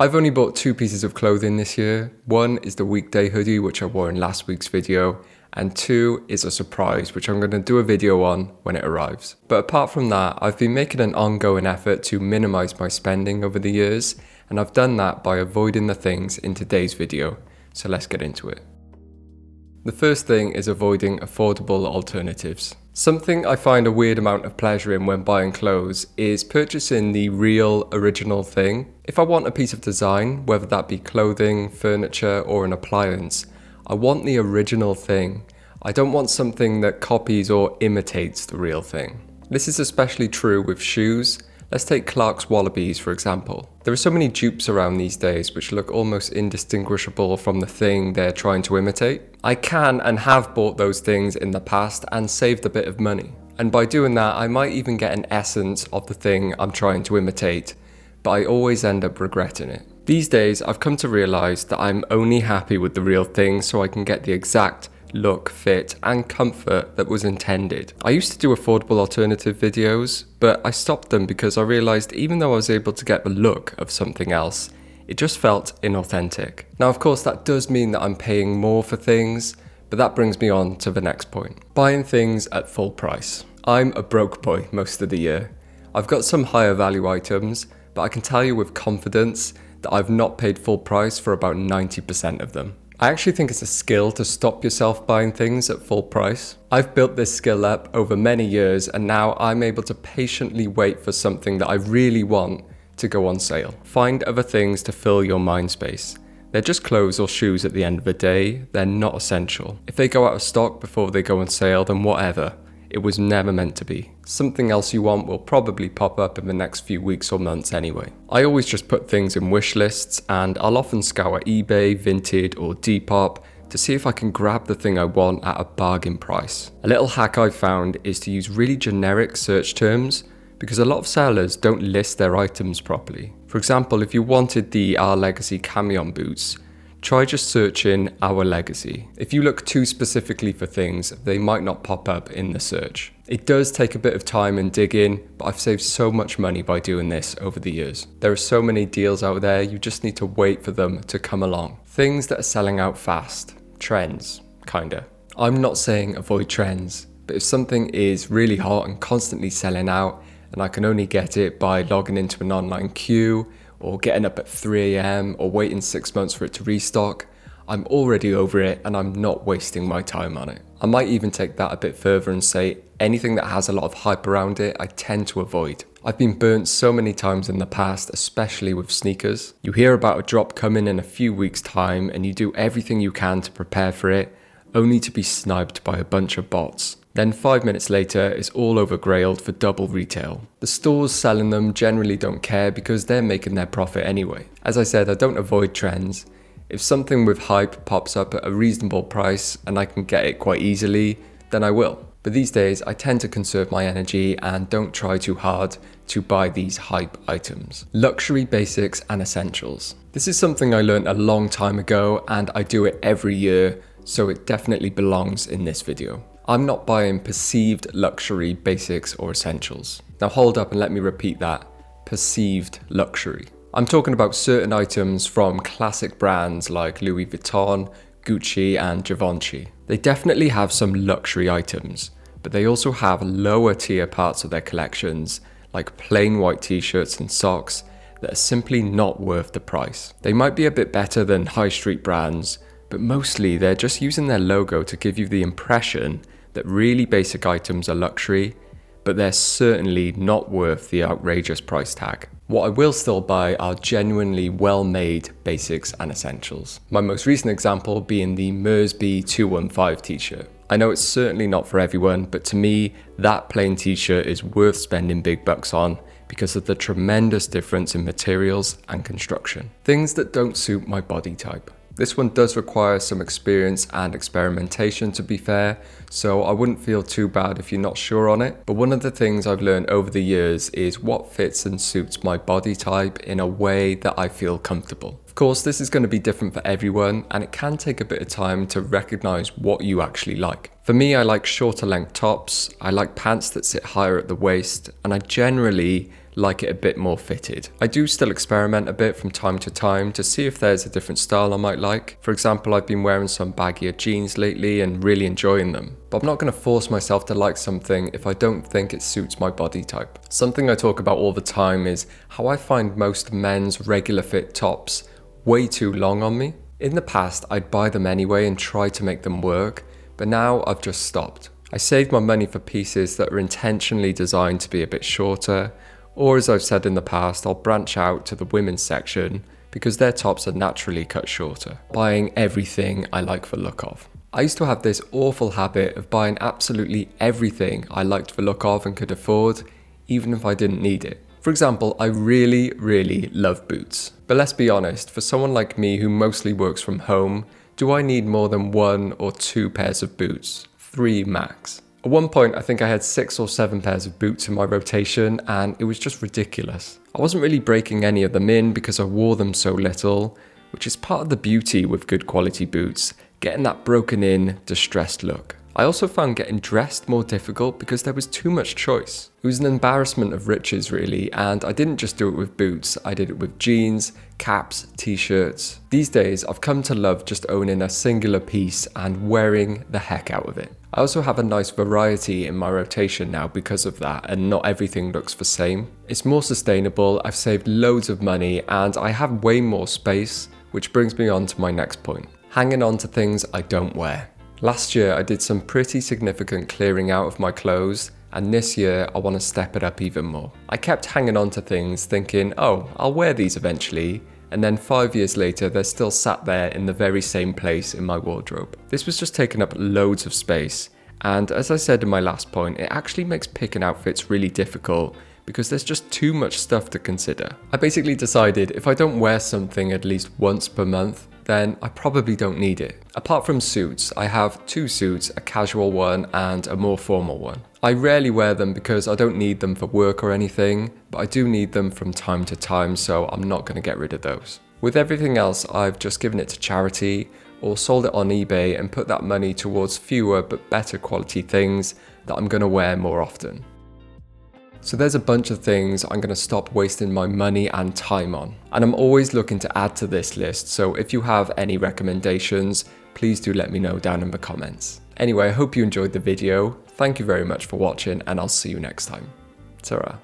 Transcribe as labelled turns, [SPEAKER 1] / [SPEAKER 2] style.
[SPEAKER 1] I've only bought 2 pieces of clothing this year. One is the weekday hoodie, which I wore in last week's video, and 2 is a surprise, which I'm going to do a video on when it arrives. But apart from that, I've been making an ongoing effort to minimize my spending over the years, and I've done that by avoiding the things in today's video. So let's get into it. The first thing is avoiding affordable alternatives. Something I find a weird amount of pleasure in when buying clothes is purchasing the real original thing. If I want a piece of design, whether that be clothing, furniture, or an appliance, I want the original thing. I don't want something that copies or imitates the real thing. This is especially true with shoes. Let's take Clark's Wallabies for example. There are so many dupes around these days which look almost indistinguishable from the thing they're trying to imitate. I can and have bought those things in the past and saved a bit of money. And by doing that, I might even get an essence of the thing I'm trying to imitate, but I always end up regretting it. These days, I've come to realize that I'm only happy with the real thing so I can get the exact look, fit, and comfort that was intended. I used to do affordable alternative videos, but I stopped them because I realized even though I was able to get the look of something else, it just felt inauthentic. Now, of course, that does mean that I'm paying more for things, but that brings me on to the next point. Buying things at full price. I'm a broke boy most of the year. I've got some higher value items, but I can tell you with confidence that I've not paid full price for about 90% of them. I actually think it's a skill to stop yourself buying things at full price. I've built this skill up over many years and now I'm able to patiently wait for something that I really want to go on sale. Find other things to fill your mind space. They're just clothes or shoes at the end of the day, they're not essential. If they go out of stock before they go on sale, then whatever. It was never meant to be. Something else you want will probably pop up in the next few weeks or months anyway. I always just put things in wish lists and I'll often scour eBay, Vinted or Depop to see if I can grab the thing I want at a bargain price. A little hack I've found is to use really generic search terms because a lot of sellers don't list their items properly. For example, if you wanted the Our Legacy camion boots, try just searching Our Legacy. If you look too specifically for things, they might not pop up in the search. It does take a bit of time and digging, but I've saved so much money by doing this over the years. There are so many deals out there, you just need to wait for them to come along. Things that are selling out fast. Trends, kinda. I'm not saying avoid trends, but if something is really hot and constantly selling out, and I can only get it by logging into an online queue, or getting up at 3 AM or waiting 6 months for it to restock, I'm already over it and I'm not wasting my time on it. I might even take that a bit further and say anything that has a lot of hype around it, I tend to avoid. I've been burnt so many times in the past, especially with sneakers. You hear about a drop coming in a few weeks' time and you do everything you can to prepare for it, only to be sniped by a bunch of bots. Then 5 minutes later, it's all over grailed for double retail. The stores selling them generally don't care because they're making their profit anyway. As I said, I don't avoid trends. If something with hype pops up at a reasonable price and I can get it quite easily, then I will. But these days, I tend to conserve my energy and don't try too hard to buy these hype items. Luxury basics and essentials. This is something I learned a long time ago and I do it every year, so it definitely belongs in this video. I'm not buying perceived luxury basics or essentials. Now hold up and let me repeat that. Perceived luxury. I'm talking about certain items from classic brands like Louis Vuitton, Gucci and Givenchy. They definitely have some luxury items, but they also have lower tier parts of their collections like plain white t-shirts and socks that are simply not worth the price. They might be a bit better than high street brands, but mostly they're just using their logo to give you the impression that really basic items are luxury, but they're certainly not worth the outrageous price tag. What I will still buy are genuinely well-made basics and essentials. My most recent example being the Mersby 215 t-shirt. I know it's certainly not for everyone, but to me, that plain t-shirt is worth spending big bucks on because of the tremendous difference in materials and construction. Things that don't suit my body type. This one does require some experience and experimentation, to be fair, so I wouldn't feel too bad if you're not sure on it. But one of the things I've learned over the years is what fits and suits my body type in a way that I feel comfortable. Of course, this is going to be different for everyone, and it can take a bit of time to recognize what you actually like. For me, I like shorter length tops, I like pants that sit higher at the waist, and I generally like it a bit more fitted. I do still experiment a bit from time to time to see if there's a different style I might like. For example, I've been wearing some baggier jeans lately and really enjoying them. But I'm not going to force myself to like something if I don't think it suits my body type. Something I talk about all the time is how I find most men's regular fit tops way too long on me. In the past, I'd buy them anyway and try to make them work, but now I've just stopped. I save my money for pieces that are intentionally designed to be a bit shorter, or as I've said in the past, I'll branch out to the women's section because their tops are naturally cut shorter, buying everything I like the look of. I used to have this awful habit of buying absolutely everything I liked the look of and could afford, even if I didn't need it. For example, I really love boots. But let's be honest, for someone like me who mostly works from home, do I need more than 1 or 2 pairs of boots? 3 max. At one point, I think I had 6 or 7 pairs of boots in my rotation, and it was just ridiculous. I wasn't really breaking any of them in because I wore them so little, which is part of the beauty with good quality boots, getting that broken in, distressed look. I also found getting dressed more difficult because there was too much choice. It was an embarrassment of riches really, and I didn't just do it with boots, I did it with jeans, caps, t-shirts. These days I've come to love just owning a singular piece and wearing the heck out of it. I also have a nice variety in my rotation now because of that, and not everything looks the same. It's more sustainable, I've saved loads of money, and I have way more space, which brings me on to my next point. Hanging on to things I don't wear. Last year I did some pretty significant clearing out of my clothes, and this year I want to step it up even more. I kept hanging on to things thinking, oh, I'll wear these eventually, and then 5 years later they're still sat there in the very same place in my wardrobe. This was just taking up loads of space, and as I said in my last point, it actually makes picking outfits really difficult because there's just too much stuff to consider. I basically decided if I don't wear something at least once per month, then I probably don't need it. Apart from suits, I have 2 suits, a casual one and a more formal one. I rarely wear them because I don't need them for work or anything, but I do need them from time to time, so I'm not going to get rid of those. With everything else, I've just given it to charity or sold it on eBay and put that money towards fewer but better quality things that I'm going to wear more often. So there's a bunch of things I'm going to stop wasting my money and time on. And I'm always looking to add to this list, so if you have any recommendations, please do let me know down in the comments. Anyway, I hope you enjoyed the video. Thank you very much for watching, and I'll see you next time. Ta-ra.